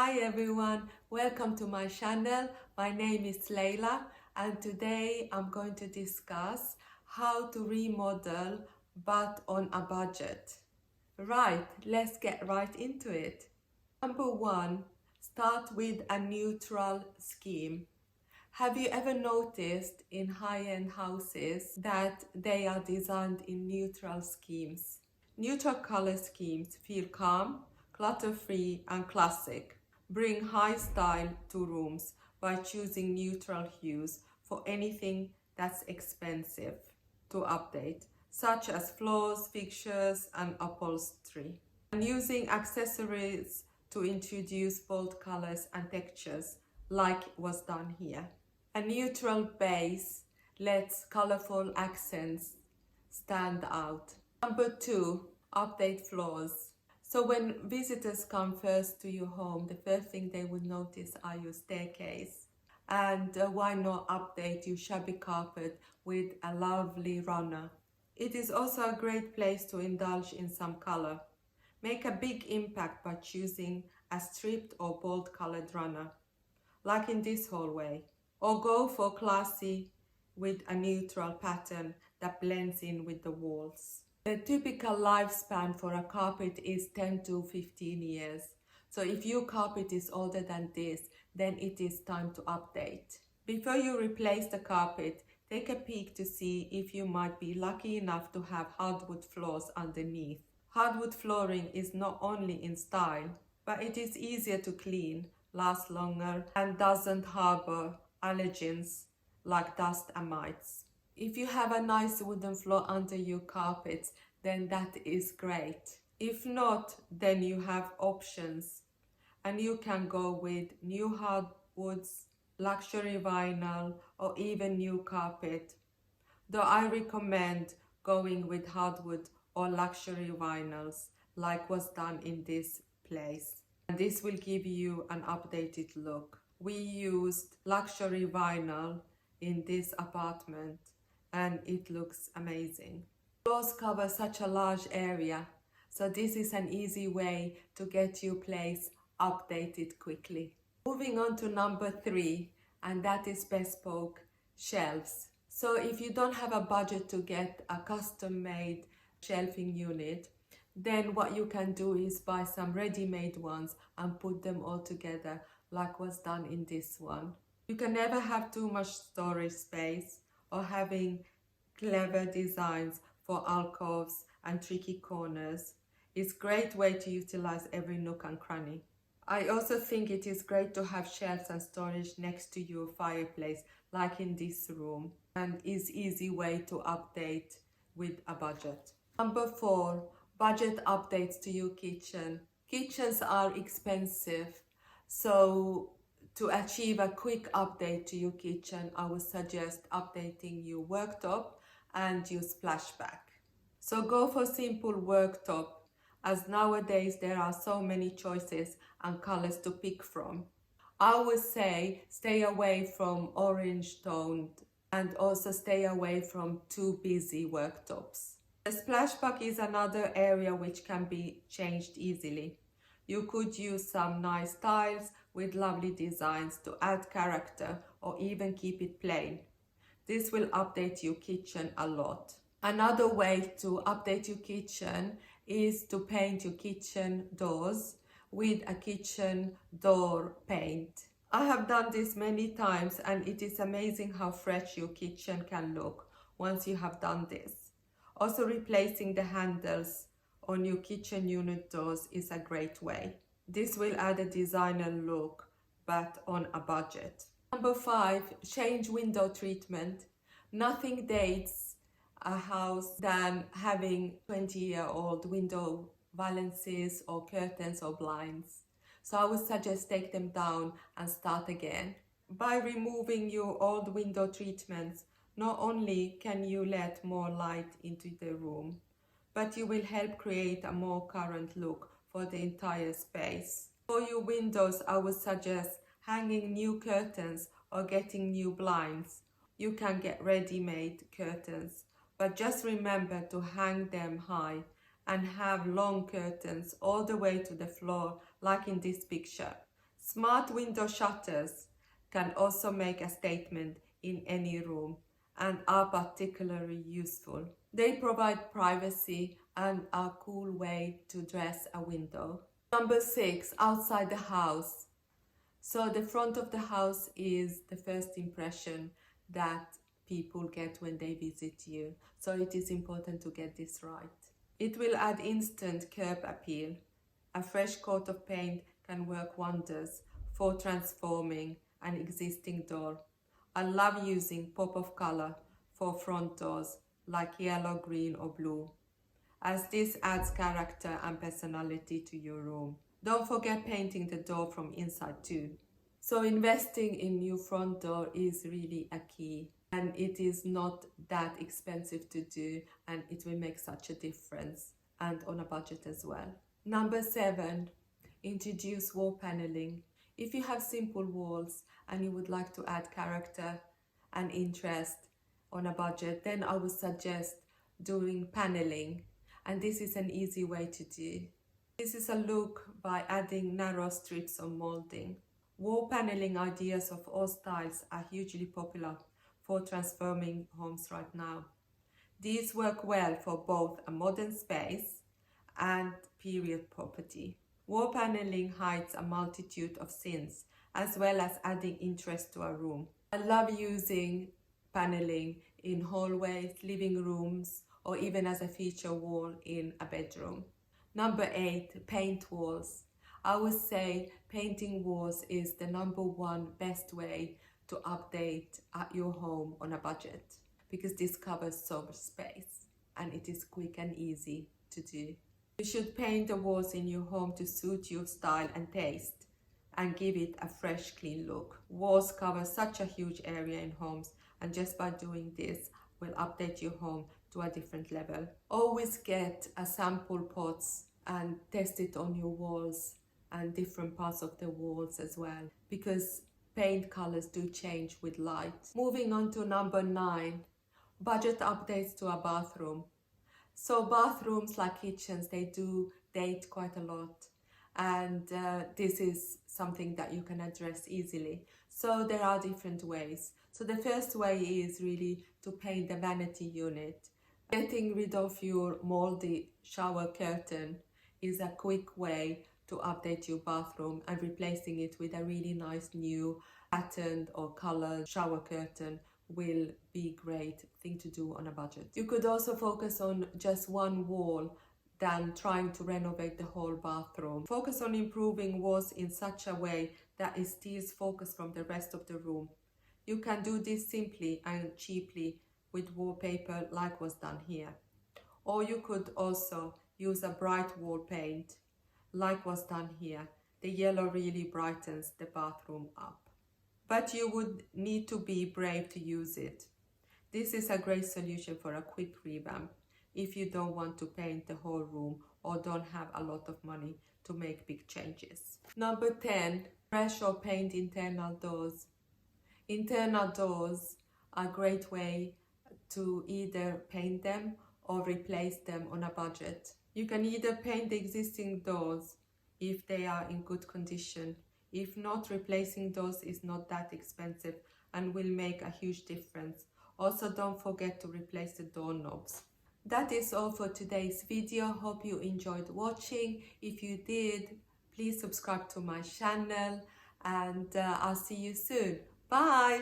Hi everyone, welcome to my channel. My name is Laila and today I'm going to discuss how to remodel but on a budget. Right, let's get right into it. Number one, start with a neutral scheme. Have you ever noticed in high-end houses that they are designed in neutral schemes? Neutral color schemes feel calm, clutter-free and classic. Bring high style to rooms by choosing neutral hues for anything that's expensive to update, such as floors, fixtures and upholstery. And using accessories to introduce bold colors and textures like was done here. A neutral base lets colorful accents stand out. Number two, update floors. So when visitors come first to your home, the first thing they would notice are your staircase. And why not update your shabby carpet with a lovely runner? It is also a great place to indulge in some color. Make a big impact by choosing a striped or bold colored runner, like in this hallway. Or go for classy with a neutral pattern that blends in with the walls. The typical lifespan for a carpet is 10 to 15 years. So if your carpet is older than this, then it is time to update. Before you replace the carpet, take a peek to see if you might be lucky enough to have hardwood floors underneath. Hardwood flooring is not only in style, but it is easier to clean, lasts longer, and doesn't harbor allergens like dust and mites. If you have a nice wooden floor under your carpets, then that is great. If not, then you have options and you can go with new hardwoods, luxury vinyl or even new carpet. Though I recommend going with hardwood or luxury vinyls like was done in this place. And this will give you an updated look. We used luxury vinyl in this apartment and it looks amazing. Floors cover such a large area, so this is an easy way to get your place updated quickly. Moving on to number three, and that is bespoke shelves. So if you don't have a budget to get a custom-made shelving unit, then what you can do is buy some ready-made ones and put them all together like was done in this one. You can never have too much storage space or having clever designs for alcoves and tricky corners. It's a great way to utilize every nook and cranny. I also think it is great to have shelves and storage next to your fireplace like in this room, and is easy way to update with a budget. Number four, budget updates to your kitchen. Kitchens are expensive, so to achieve a quick update to your kitchen, I would suggest updating your worktop and your splashback. So go for simple worktop, as nowadays there are so many choices and colors to pick from. I would say stay away from orange toned and also stay away from too busy worktops. The splashback is another area which can be changed easily. You could use some nice tiles with lovely designs to add character or even keep it plain. This will update your kitchen a lot. Another way to update your kitchen is to paint your kitchen doors with a kitchen door paint. I have done this many times and it is amazing how fresh your kitchen can look once you have done this. Also, replacing the handles on your kitchen unit doors is a great way. This will add a designer look, but on a budget. Number five, change window treatment. Nothing dates a house than having 20-year-old window valances or curtains or blinds. So I would suggest take them down and start again. By removing your old window treatments, not only can you let more light into the room, but you will help create a more current look for the entire space. For your windows, I would suggest hanging new curtains or getting new blinds. You can get ready-made curtains, but just remember to hang them high and have long curtains all the way to the floor like in this picture. Smart window shutters can also make a statement in any room and are particularly useful. They provide privacy and a cool way to dress a window. Number 6, outside the house. So the front of the house is the first impression that people get when they visit you. So it is important to get this right. It will add instant curb appeal. A fresh coat of paint can work wonders for transforming an existing door. I love using pop of color for front doors like yellow, green or blue, as this adds character and personality to your room. Don't forget painting the door from inside too. So investing in new front door is really a key, and it is not that expensive to do, and it will make such a difference, and on a budget as well. Number 7, introduce wall paneling. If you have simple walls and you would like to add character and interest on a budget, then I would suggest doing paneling, and this is an easy way to do. This is a look by adding narrow strips of molding. Wall paneling ideas of all styles are hugely popular for transforming homes right now. These work well for both a modern space and period property. Wall paneling hides a multitude of scenes as well as adding interest to a room. I love using paneling in hallways, living rooms, or even as a feature wall in a bedroom. Number 8, paint walls. I would say painting walls is the number 1 best way to update your home on a budget, because this covers so much space and it is quick and easy to do. You should paint the walls in your home to suit your style and taste and give it a fresh, clean look. Walls cover such a huge area in homes, and just by doing this will update your home to a different level. Always get a sample pots and test it on your walls and different parts of the walls as well, because paint colors do change with light. Moving on to number 9, budget updates to a bathroom. So bathrooms, like kitchens, they do date quite a lot, and this is something that you can address easily. So there are different ways. So the first way is really to paint the vanity unit. Getting rid of your moldy shower curtain is a quick way to update your bathroom, and replacing it with a really nice new patterned or colored shower curtain will be a great thing to do on a budget. You could also focus on just one wall than trying to renovate the whole bathroom. Focus on improving walls in such a way that it steals focus from the rest of the room. You can do this simply and cheaply with wallpaper like was done here. Or you could also use a bright wall paint like was done here. The yellow really brightens the bathroom up. But you would need to be brave to use it. This is a great solution for a quick revamp if you don't want to paint the whole room or don't have a lot of money to make big changes. Number 10, refresh or paint internal doors. Internal doors are a great way to either paint them or replace them on a budget. You can either paint the existing doors if they are in good condition. If not, replacing those is not that expensive and will make a huge difference. Also, don't forget to replace the doorknobs. That is all for today's video. Hope you enjoyed watching. If you did, please subscribe to my channel, and I'll see you soon. Bye!